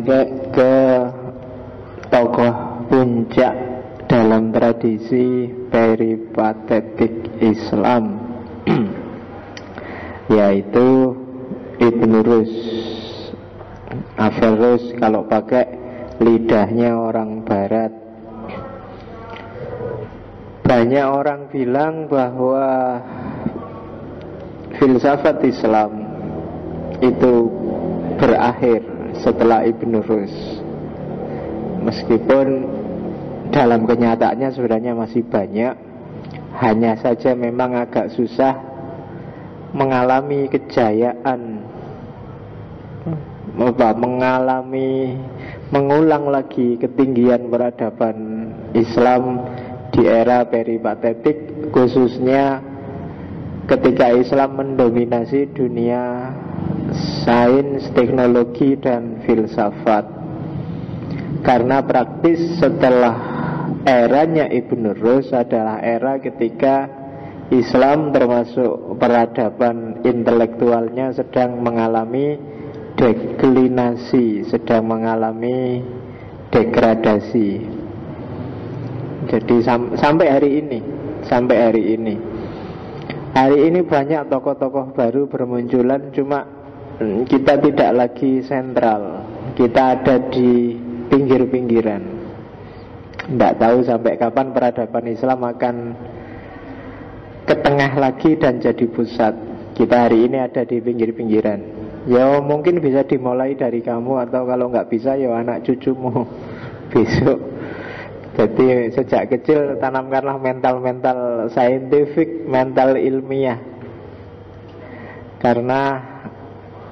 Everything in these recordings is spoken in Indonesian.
sampai ke tokoh puncak dalam tradisi peripatetik Islam yaitu Ibnu Rus. Averroes kalau pakai lidahnya orang barat. Banyak orang bilang bahwa filsafat Islam itu berakhir setelah Ibnu Rus, meskipun dalam kenyataannya sebenarnya masih banyak. Hanya saja memang agak susah mengalami kejayaan, mengulang lagi ketinggian peradaban Islam di era peripatetik, khususnya ketika Islam mendominasi dunia sains, teknologi, dan filsafat. Karena praktis setelah eranya Ibnu Rus adalah era ketika Islam termasuk peradaban intelektualnya sedang mengalami deklinasi, sedang mengalami degradasi. Jadi sampai hari ini banyak tokoh-tokoh baru bermunculan, cuma kita tidak lagi sentral, kita ada di pinggir-pinggiran. Tidak tahu sampai kapan peradaban Islam akan ke tengah lagi dan jadi pusat. Kita hari ini ada di pinggir-pinggiran. Ya mungkin bisa dimulai dari kamu, atau kalau nggak bisa ya anak cucumu besok. Jadi sejak kecil tanamkanlah mental-mental saintifik, mental ilmiah. Karena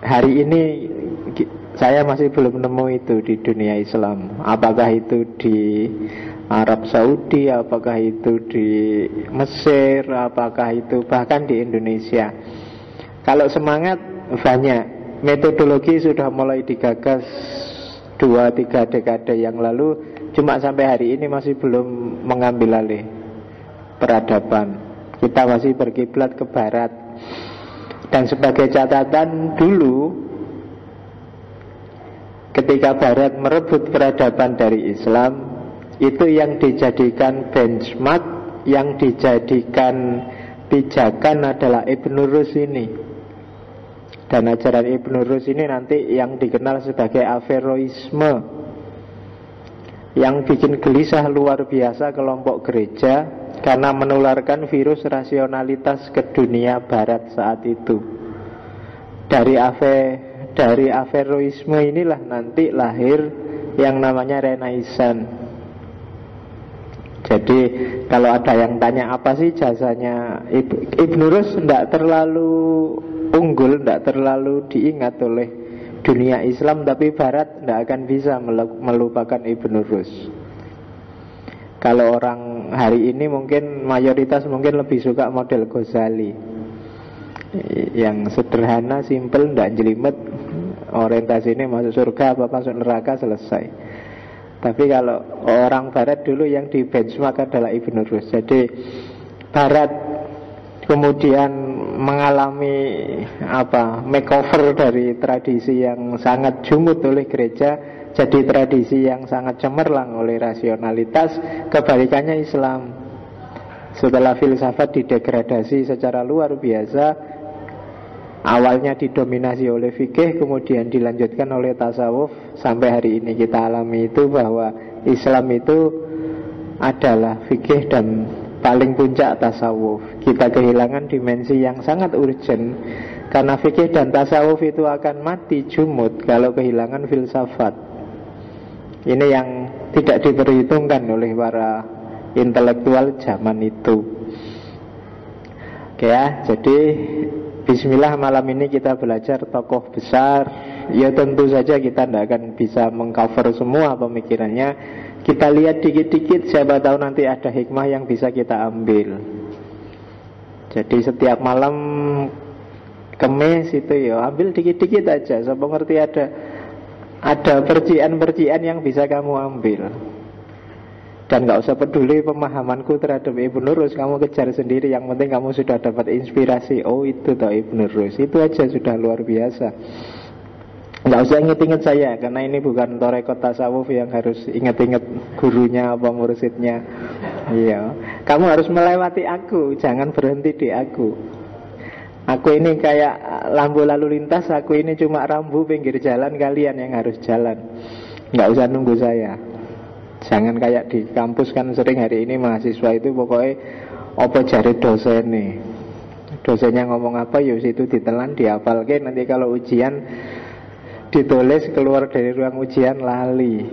hari ini saya masih belum nemu itu di dunia Islam. Apakah itu di Arab Saudi, apakah itu di Mesir, apakah itu bahkan di Indonesia. Kalau semangat banyak, metodologi sudah mulai digagas 2-3 dekade yang lalu, cuma sampai hari ini masih belum mengambil alih peradaban. Kita masih berkiblat ke barat. Dan sebagai catatan dulu, ketika barat merebut peradaban dari Islam, itu yang dijadikan benchmark, yang dijadikan pijakan adalah Ibnu Rus ini. Dan ajaran Ibnu Rus ini nanti yang dikenal sebagai Averroisme, yang bikin gelisah luar biasa kelompok gereja karena menularkan virus rasionalitas ke dunia barat saat itu. Dari Averroisme inilah nanti lahir yang namanya Renaissance. Jadi kalau ada yang tanya apa sih jasanya Ibnu Rus, tidak terlalu unggul, tidak terlalu diingat oleh dunia Islam, tapi Barat tidak akan bisa melupakan Ibnu Rus. Kalau orang hari ini mungkin mayoritas mungkin lebih suka model Ghazali, yang sederhana, simple, tidak jelimet, orientasi ini masuk surga apa masuk neraka, selesai. Tapi kalau orang Barat dulu yang di benchmark adalah Ibnu Rus. Jadi Barat kemudian mengalami makeover dari tradisi yang sangat jumut oleh gereja, jadi tradisi yang sangat cemerlang oleh rasionalitas. Kebalikannya Islam, setelah filsafat didegradasi secara luar biasa, awalnya didominasi oleh fikih, kemudian dilanjutkan oleh tasawuf. Sampai hari ini kita alami itu bahwa Islam itu adalah fikih dan paling puncak tasawuf. Kita kehilangan dimensi yang sangat urgent, karena fikih dan tasawuf itu akan mati jumut kalau kehilangan filsafat. Ini yang tidak diperhitungkan oleh para intelektual zaman itu. Oke ya, jadi bismillah, malam ini kita belajar tokoh besar. Ya tentu saja kita tidak akan bisa mengcover semua pemikirannya. Kita lihat dikit-dikit, siapa tahu nanti ada hikmah yang bisa kita ambil. Jadi setiap malam Kemis itu ya ambil dikit-dikit aja. Siapa ngerti ada percikan-percikan yang bisa kamu ambil. Dan gak usah peduli pemahamanku terhadap Ibnu Rus, kamu kejar sendiri. Yang penting kamu sudah dapat inspirasi. Oh itu toh Ibnu Rus, itu aja sudah luar biasa. Nggak usah inget-inget saya, karena ini bukan torekot tasawuf yang harus inget-inget gurunya apa mursidnya. Iya, kamu harus melewati aku, jangan berhenti di aku. Aku ini kayak lampu lalu lintas, aku ini cuma rambu pinggir jalan, kalian yang harus jalan. Nggak usah nunggu saya. Jangan kayak di kampus kan sering hari ini mahasiswa itu pokoknya apa jari dosen nih. Dosennya ngomong apa, ya itu ditelan, dihafalke, nanti kalau ujian ditulis keluar dari ruang ujian lali.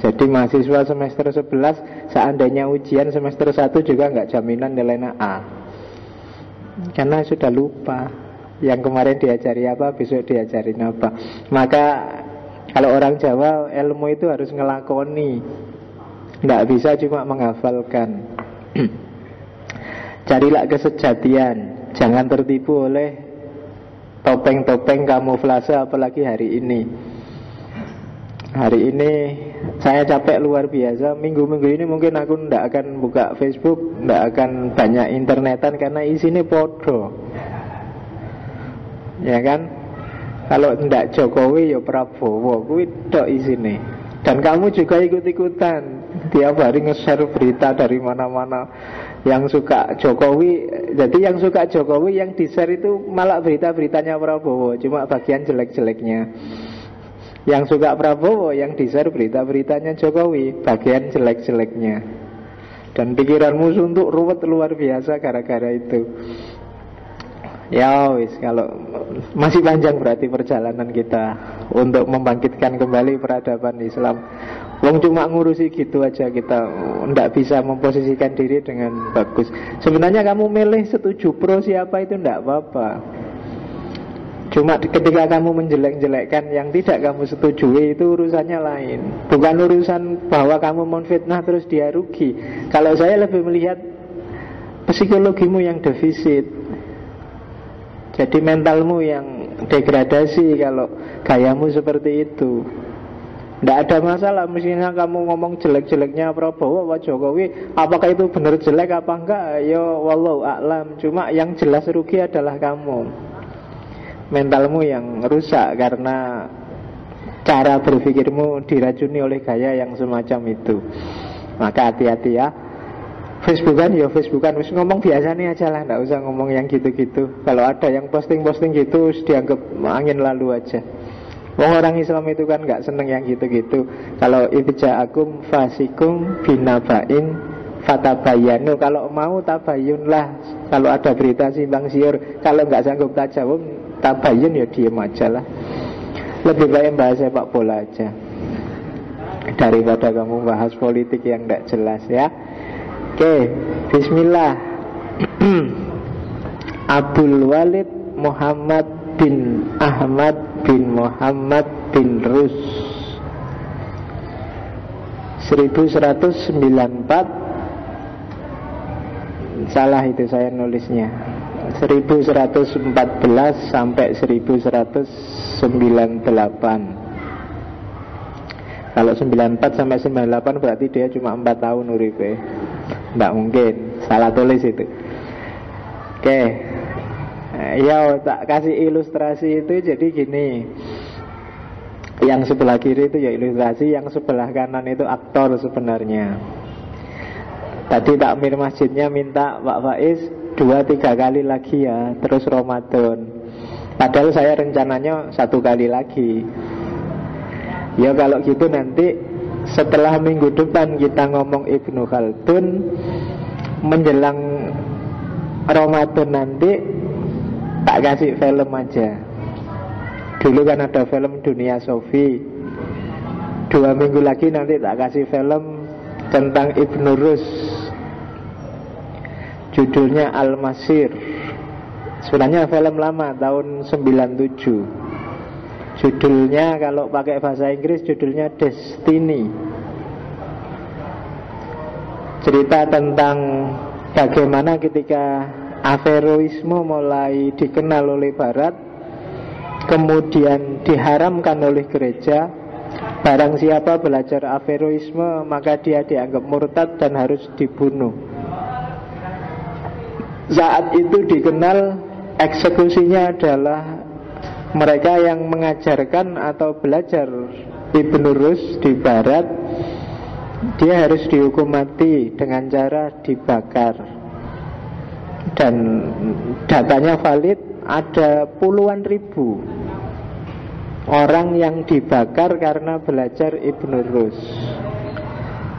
Jadi mahasiswa semester 11 seandainya ujian semester 1 juga nggak jaminan nilainya A, karena sudah lupa yang kemarin diajari apa, besok diajarin apa. Maka kalau orang Jawa, ilmu itu harus ngelakoni, nggak bisa cuma menghafalkan. Carilah kesejatian, jangan tertipu oleh topeng-topeng kamuflase, apalagi hari ini. Hari ini saya capek luar biasa. Minggu-minggu ini mungkin aku tidak akan buka Facebook, tidak akan banyak internetan, karena isinya podo. Ya kan? Kalau tidak Jokowi ya Prabowo, kuwi tok isine. Dan kamu juga ikut-ikutan. Tiap hari nge-share berita dari mana-mana. Yang suka Jokowi, jadi yang suka Jokowi yang di-share itu malah berita-beritanya Prabowo, cuma bagian jelek-jeleknya. Yang suka Prabowo yang di-share berita-beritanya Jokowi, bagian jelek-jeleknya. Dan pikiranmu suntuk ruwet luar biasa gara-gara itu. Ya wis, kalau masih panjang berarti perjalanan kita untuk membangkitkan kembali peradaban Islam. Wong cuma ngurusi gitu aja, kita ndak bisa memposisikan diri dengan bagus. Sebenarnya kamu milih setuju pro siapa itu ndak apa-apa. Cuma ketika kamu menjelek-jelekkan yang tidak kamu setujui, itu urusannya lain. Bukan urusan bahwa kamu menfitnah terus dia rugi. Kalau saya lebih melihat psikologimu yang defisit. Jadi mentalmu yang degradasi kalau gayamu seperti itu. Tidak ada masalah, misalnya kamu ngomong jelek-jeleknya Prabowo atau Jokowi, apakah itu benar jelek apa enggak, ya wallahu a'lam. Cuma yang jelas rugi adalah kamu. Mentalmu yang rusak karena cara berpikirmu diracuni oleh gaya yang semacam itu. Maka hati-hati ya. Facebookan ya Facebookan, wis ngomong biasanya aja lah, nggak usah ngomong yang gitu-gitu. Kalau ada yang posting-posting gitu, dianggap angin lalu aja. Orang Islam itu kan nggak seneng yang gitu-gitu. Kalau ibja'akum fasikum binabain fatabayanu, kalau mau tabayun lah. Kalau ada berita simpang siur, kalau nggak sanggup tajawub, tabayun ya diem aja lah. Lebih baik bahas sepak bola aja daripada kamu bahas politik yang nggak jelas ya. Oke, bismillah. Abdul Walid Muhammad bin Ahmad bin Muhammad bin Rus 1194. Salah itu saya nulisnya, 1114 sampai 1198. Kalau 94 sampai 98 berarti dia cuma 4 tahun uripe. Nggak mungkin, salah tulis itu. Oke, ya tak kasih ilustrasi itu. Jadi gini, yang sebelah kiri itu ya ilustrasi, yang sebelah kanan itu aktor sebenarnya. Tadi takmir masjidnya minta Pak Faiz 2-3 kali lagi ya, terus Ramadan. Padahal saya rencananya 1 kali lagi. Ya kalau gitu nanti setelah minggu depan kita ngomong Ibnu Khaldun, menjelang Ramadan nanti tak kasih film aja. Dulu kan ada film Dunia Sofi. 2 minggu lagi nanti tak kasih film tentang Ibnu Rus, judulnya Al-Masir. Sebenarnya film lama tahun 97. Judulnya kalau pakai bahasa Inggris judulnya Destiny. Cerita tentang bagaimana ketika Averroisme mulai dikenal oleh Barat, kemudian diharamkan oleh gereja. Barang siapa belajar Averroisme maka dia dianggap murtad dan harus dibunuh. Saat itu dikenal eksekusinya adalah mereka yang mengajarkan atau belajar Ibn Rus di barat, dia harus dihukum mati dengan cara dibakar. Dan datanya valid, ada puluhan ribu orang yang dibakar karena belajar Ibn Rus.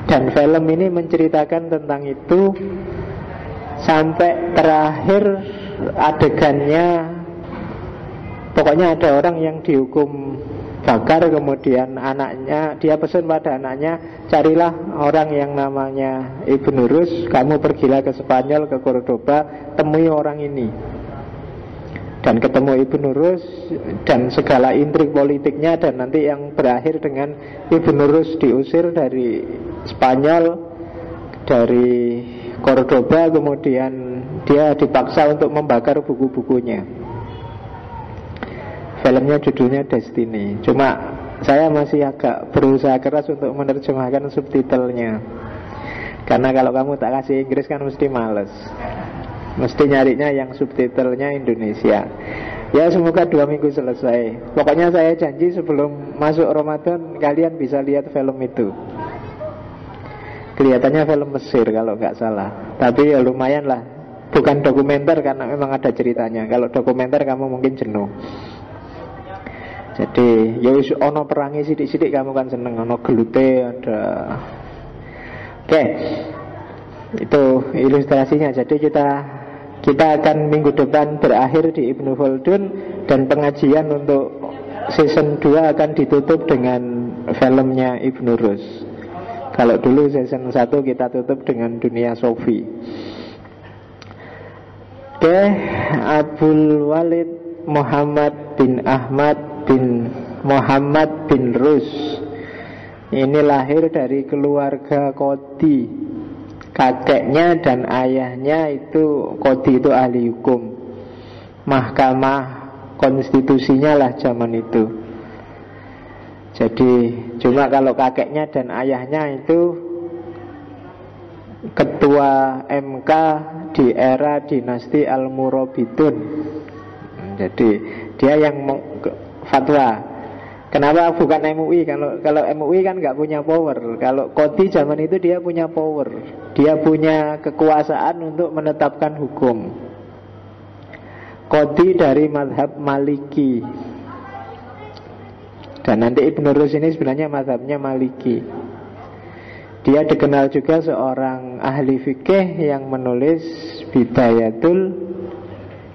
Dan film ini menceritakan tentang itu sampai terakhir adegannya. Pokoknya ada orang yang dihukum bakar, kemudian anaknya, dia pesan pada anaknya, carilah orang yang namanya Ibn Rus, kamu pergilah ke Spanyol, ke Cordoba, temui orang ini. Dan ketemu Ibn Rus dan segala intrik politiknya, dan nanti yang berakhir dengan Ibn Rus diusir dari Spanyol, dari Cordoba, kemudian dia dipaksa untuk membakar buku-bukunya. Filmnya judulnya Destiny. Cuma saya masih agak berusaha keras untuk menerjemahkan subtitlenya, karena kalau kamu tak kasih Inggris kan mesti males. Mesti nyarinya yang subtitlenya Indonesia. Ya semoga 2 minggu selesai. Pokoknya saya janji sebelum masuk Ramadan kalian bisa lihat film itu. Kelihatannya film Mesir kalau nggak salah, tapi ya lumayan lah. Bukan dokumenter karena memang ada ceritanya. Kalau dokumenter kamu mungkin jenuh. Jadi ya wis ono perangi sidik-sidik kamu kan seneng, ono gelute ada. Oke. Itu ilustrasinya. Jadi kita akan minggu depan berakhir di Ibnu Khaldun, dan pengajian untuk season 2 akan ditutup dengan filmnya Ibnu Rus. Kalau dulu season 1 kita tutup dengan Dunia Sofi. Oke, Abdul Walid Muhammad bin Ahmad bin Muhammad bin Rus ini lahir dari keluarga Qadi. Kakeknya dan ayahnya itu Qadi, itu ahli hukum, mahkamah konstitusinya lah zaman itu. Jadi cuma kalau kakeknya dan ayahnya itu ketua MK di era dinasti Al-Murabitun. Jadi dia yang fatwa. Kenapa bukan MUI? Kalau MUI kan nggak punya power. Kalau Qadi zaman itu dia punya power. Dia punya kekuasaan untuk menetapkan hukum. Qadi dari mazhab Maliki. Dan nanti Ibn Rus ini sebenarnya mazhabnya Maliki. Dia dikenal juga seorang ahli fikih yang menulis Bidayatul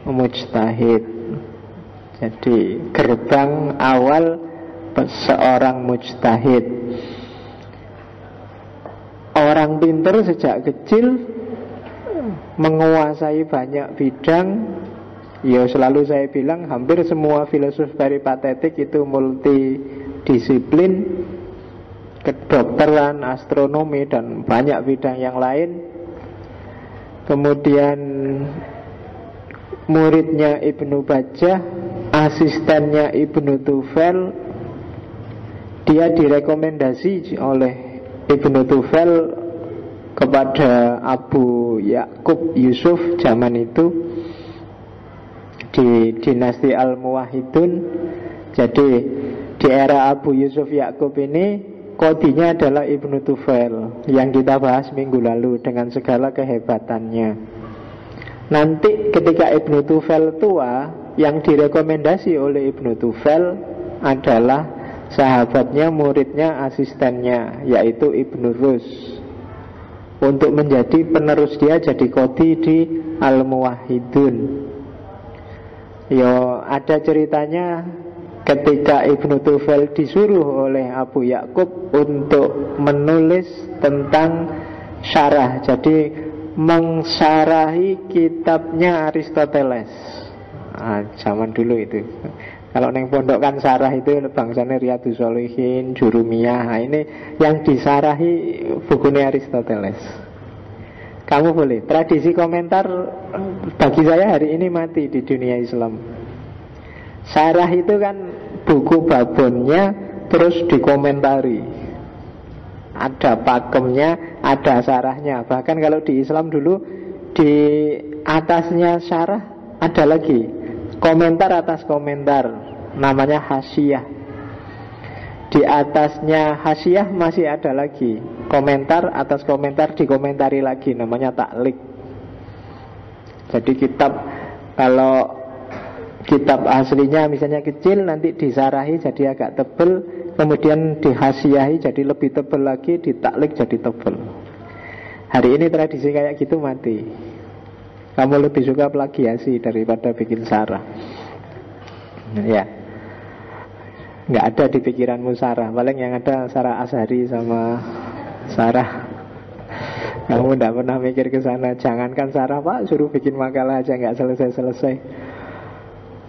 Mujtahid. Jadi gerbang awal seorang mujtahid. Orang pintar sejak kecil, menguasai banyak bidang. Ya selalu saya bilang hampir semua filsuf peripatetik itu multidisiplin, kedokteran, astronomi, dan banyak bidang yang lain. Kemudian muridnya Ibnu Bajjah, asistennya Ibnu Tufel, dia direkomendasi oleh Ibnu Tufel kepada Abu Yakub Yusuf zaman itu di dinasti Al-Muwahhidun. Jadi di era Abu Yusuf Yakub ini qadinya adalah Ibnu Tufel yang kita bahas minggu lalu dengan segala kehebatannya. Nanti ketika Ibnu Tufel tua, yang direkomendasi oleh Ibnu Tufel adalah sahabatnya, muridnya, asistennya, yaitu Ibnu Rus, untuk menjadi penerus dia jadi qadi di Al-Muwahhidun. Yo ada ceritanya ketika Ibnu Tufel disuruh oleh Abu Yakub untuk menulis tentang syarah, jadi mengsyarahi kitabnya Aristoteles. Zaman dulu itu. Kalau neng pondok kan sarah itu bangsanya Riyadhus Shalihin, Jurumiyah. Ini yang disarahi bukunya Aristoteles. Kamu boleh. Tradisi komentar bagi saya hari ini mati di dunia Islam. Sarah itu kan buku babonnya terus dikomentari. Ada pakemnya, ada sarahnya. Bahkan kalau di Islam dulu di atasnya sarah ada lagi komentar atas komentar. namanya hasyiah. Di atasnya hasyiah masih ada lagi komentar, atas komentar dikomentari lagi, namanya taklik. Jadi kitab, kalau kitab aslinya misalnya kecil, nanti disarahi jadi agak tebel, kemudian dihasyiahi jadi lebih tebel lagi, ditaklik jadi tebel. Hari ini tradisi kayak gitu mati. Kamu lebih suka plagiasi daripada bikin sarah. Ya, nggak ada di pikiranmu sarah. Paling yang ada sarah Azhari sama sarah. Kamu tidak pernah mikir ke sana. Jangankan sarah, Pak, suruh bikin makalah aja nggak selesai-selesai.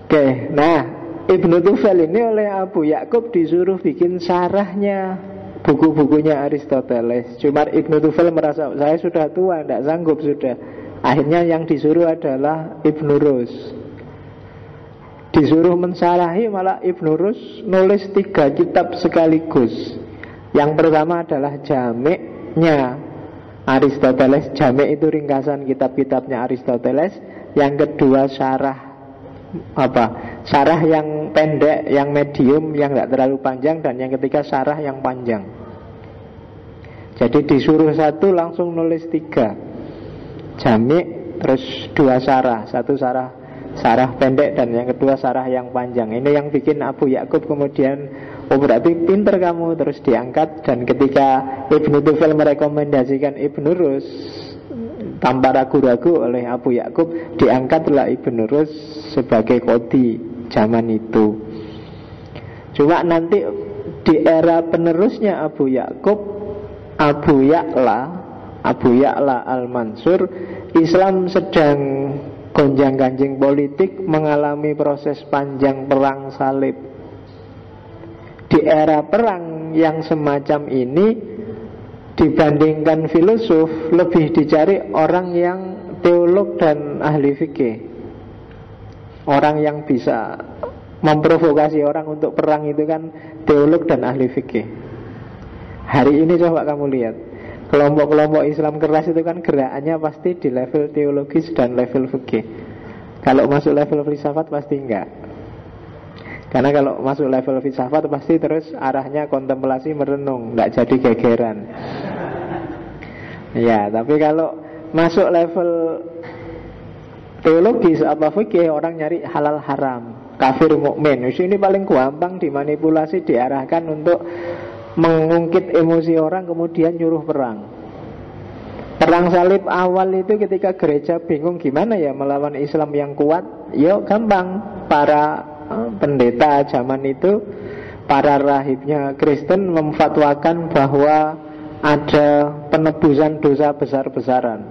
Oke, nah Ibnu Tufel ini oleh Abu Yakub disuruh bikin sarahnya buku-bukunya Aristoteles. Cuma Ibnu Tufel merasa, saya sudah tua, tidak sanggup sudah. Akhirnya yang disuruh adalah Ibnu Rus. Disuruh mensarahi, malah Ibnu Rus nulis 3 kitab sekaligus. Yang pertama adalah Jamiknya Aristoteles. Jamik itu ringkasan kitab-kitabnya Aristoteles. Yang kedua syarah syarah yang pendek, yang medium, yang tidak terlalu panjang. Dan yang ketiga syarah yang panjang. Jadi disuruh satu langsung nulis 3. Jamik, terus 2 syarah. Satu syarah pendek, dan yang kedua syarah yang panjang. Ini yang bikin Abu Yakub kemudian, oh berarti pinter kamu, terus diangkat. Dan ketika Ibnu Tufel merekomendasikan Ibnu Rus, tanpa ragu-ragu oleh Abu Yakub, diangkatlah Ibnu Rus sebagai qadhi zaman itu. Cuma nanti di era penerusnya Abu Yakub, Abu Ya'la Al-Mansur, Islam sedang gonjang-ganjing politik, mengalami proses panjang perang salib. Di era perang yang semacam ini, dibandingkan filosof, lebih dicari orang yang teolog dan ahli fikih, orang yang bisa memprovokasi orang untuk perang. Itu kan teolog dan ahli fikih. Hari ini coba kamu lihat, kelompok-kelompok Islam keras itu kan gerakannya pasti di level teologis dan level fikih. Kalau masuk level filsafat pasti enggak. Karena kalau masuk level filsafat pasti terus arahnya kontemplasi merenung, enggak jadi gegeran. Ya, tapi kalau masuk level teologis apa fikih, orang nyari halal haram, kafir mukmin. Ini paling gampang dimanipulasi, diarahkan untuk mengungkit emosi orang, kemudian nyuruh perang. Perang salib awal itu ketika gereja bingung gimana ya melawan Islam yang kuat, ya gampang. Para pendeta zaman itu, para rahibnya Kristen memfatwakan bahwa ada penebusan dosa besar-besaran,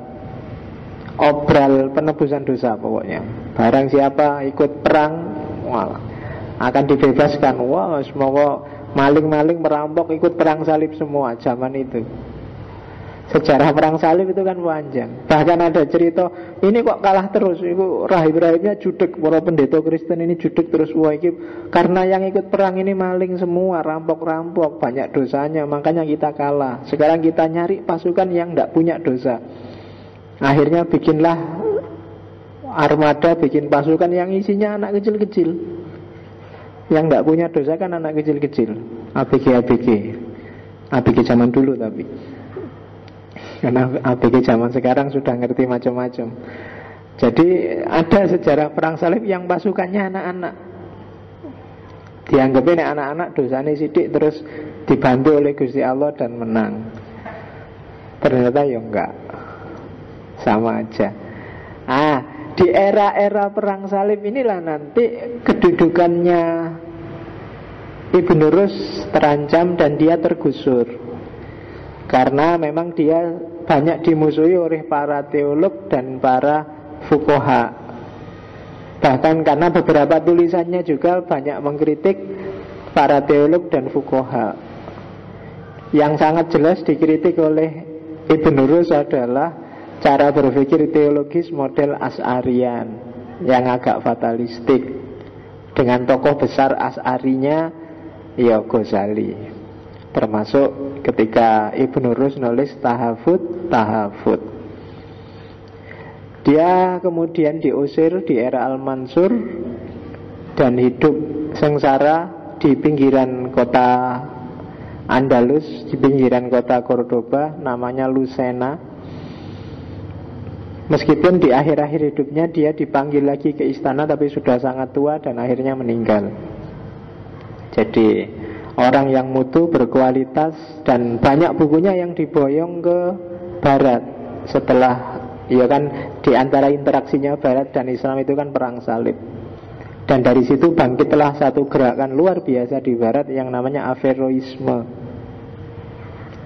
obral penebusan dosa pokoknya. Barang siapa ikut perang, wah, akan dibebaskan. Wah, semoga maling-maling merampok ikut perang salib semua zaman itu. Sejarah perang salib itu kan panjang. Bahkan ada cerita, ini kok kalah terus. Itu rahib-rahibnya judek, para pendeta Kristen ini judek terus. Wah, ini karena yang ikut perang ini maling semua, rampok-rampok, banyak dosanya, makanya kita kalah. Sekarang kita nyari pasukan yang tidak punya dosa. Akhirnya bikinlah armada, bikin pasukan yang isinya anak kecil-kecil. Yang tidak punya dosa kan anak kecil-kecil, ABG zaman dulu. Tapi karena ABG zaman sekarang sudah ngerti macam-macam. Jadi ada sejarah perang salib yang pasukannya anak-anak. Dianggap ini anak-anak dosanya sidik, terus dibantu oleh Gusti Allah dan menang. Ternyata ya enggak, sama aja. Di era-era perang salib inilah nanti kedudukannya Ibnu Rus terancam dan dia tergusur. Karena memang dia banyak dimusuhi oleh para teolog dan para fuqaha. Bahkan karena beberapa tulisannya juga banyak mengkritik para teolog dan fuqaha. Yang sangat jelas dikritik oleh Ibnu Rus adalah cara berpikir teologis model Asy'arian yang agak fatalistik, dengan tokoh besar Asy'arinya ya Ghazali. Termasuk ketika Ibnu Rus nulis Tahafut. Dia kemudian diusir di era Al-Mansur dan hidup sengsara di pinggiran kota Andalus, di pinggiran kota Cordoba, namanya Lucena. Meskipun di akhir-akhir hidupnya dia dipanggil lagi ke istana, tapi sudah sangat tua dan akhirnya meninggal. Jadi orang yang mutu, berkualitas, dan banyak bukunya yang diboyong ke barat. Setelah, ya kan, di antara interaksinya barat dan Islam itu kan perang salib. Dan dari situ bangkitlah satu gerakan luar biasa di barat yang namanya Averroisme.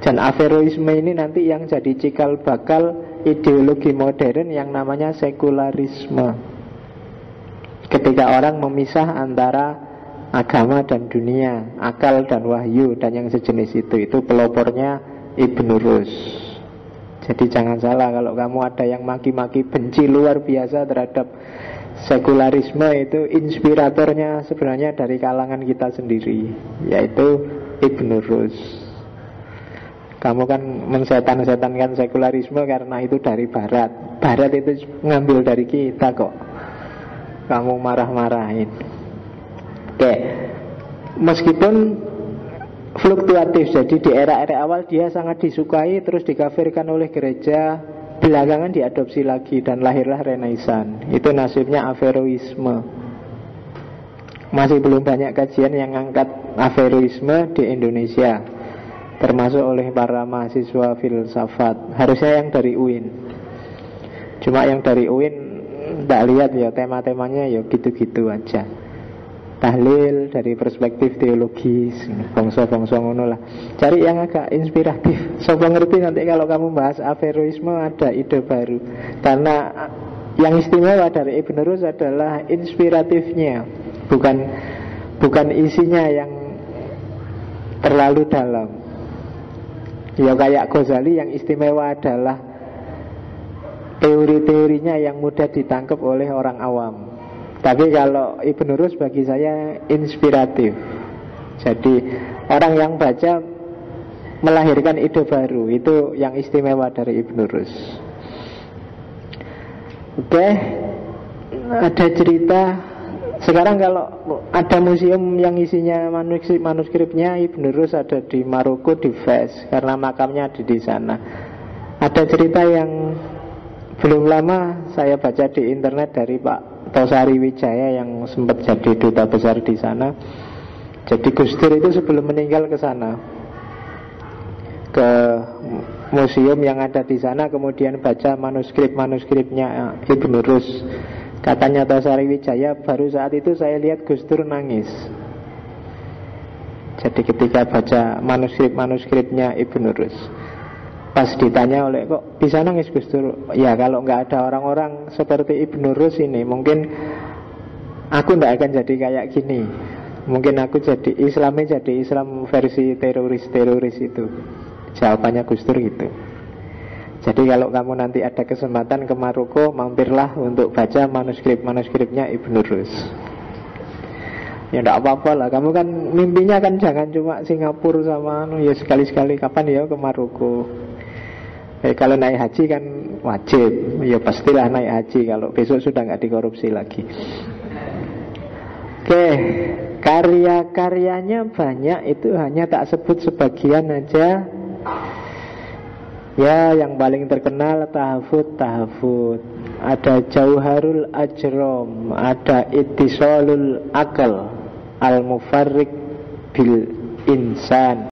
Dan Averroisme ini nanti yang jadi cikal bakal ideologi modern yang namanya sekularisme. Ketika orang memisah antara agama dan dunia, akal dan wahyu, dan yang sejenis itu pelopornya Ibnu Rus. Jadi jangan salah kalau kamu ada yang maki-maki benci luar biasa terhadap sekularisme, itu inspiratornya sebenarnya dari kalangan kita sendiri, yaitu Ibnu Rus. Kamu kan mensetan-setankan sekularisme karena itu dari barat. Barat itu ngambil dari kita kok. Kamu marah-marahin. Oke. Meskipun fluktuatif, jadi di era-era awal dia sangat disukai, terus dikafirkan oleh gereja, belakangan diadopsi lagi dan lahirlah Renaissance. Itu nasibnya Averroisme. Masih belum banyak kajian yang angkat Averroisme di Indonesia, termasuk oleh para mahasiswa filsafat. Harusnya yang dari UIN. Cuma yang dari UIN tidak lihat ya, tema-temanya ya gitu-gitu aja. Tahlil dari perspektif teologis, bangsa-bangsa ngono lah. Cari yang agak inspiratif. Sopo ngerti nanti kalau kamu bahas Averroisme ada ide baru. Karena yang istimewa dari Ibnu Rus adalah inspiratifnya, bukan isinya yang terlalu dalam. Ya kayak Ghazali, yang istimewa adalah teori-teorinya yang mudah ditangkap oleh orang awam. Tapi kalau Ibnu Rus bagi saya inspiratif. Jadi orang yang baca melahirkan ide baru. Itu yang istimewa dari Ibnu Rus. Oke. Ada cerita. Sekarang kalau ada museum yang isinya manuskripnya Ibnu Rus ada di Maroko, di Fez, karena makamnya ada di sana. Ada cerita yang belum lama saya baca di internet dari Pak Tosari Wijaya yang sempat jadi duta besar di sana. Jadi Gus Dur itu sebelum meninggal ke sana, ke museum yang ada di sana, kemudian baca manuskripnya Ibnu Rus. Katanya Tosari Wijaya, baru saat itu saya lihat Gus Dur nangis. Jadi ketika baca manuskripnya Ibnu Rus, pas ditanya oleh, kok bisa nangis Gus Dur? Ya kalau nggak ada orang-orang seperti Ibnu Rus ini, mungkin aku nggak akan jadi kayak gini. Mungkin aku jadi Islamnya jadi Islam versi teroris itu. Jawabannya Gus Dur gitu. Jadi kalau kamu nanti ada kesempatan ke Maroko, mampirlah untuk baca manuskripnya Ibnu Rus. Ya enggak apa-apa lah. Kamu kan mimpinya kan jangan cuma Singapura sama ya sekali-sekali kapan ya ke Maroko. Kalau naik haji kan wajib. Ya pastilah naik haji kalau besok sudah nggak dikorupsi lagi. Oke, karya-karyanya banyak, itu hanya tak sebut sebagian aja. Ya, yang paling terkenal Tahafut. Ada Jauharul Ajrom, ada Ittisalul Aqal, Al-Mufarriq bil Insan.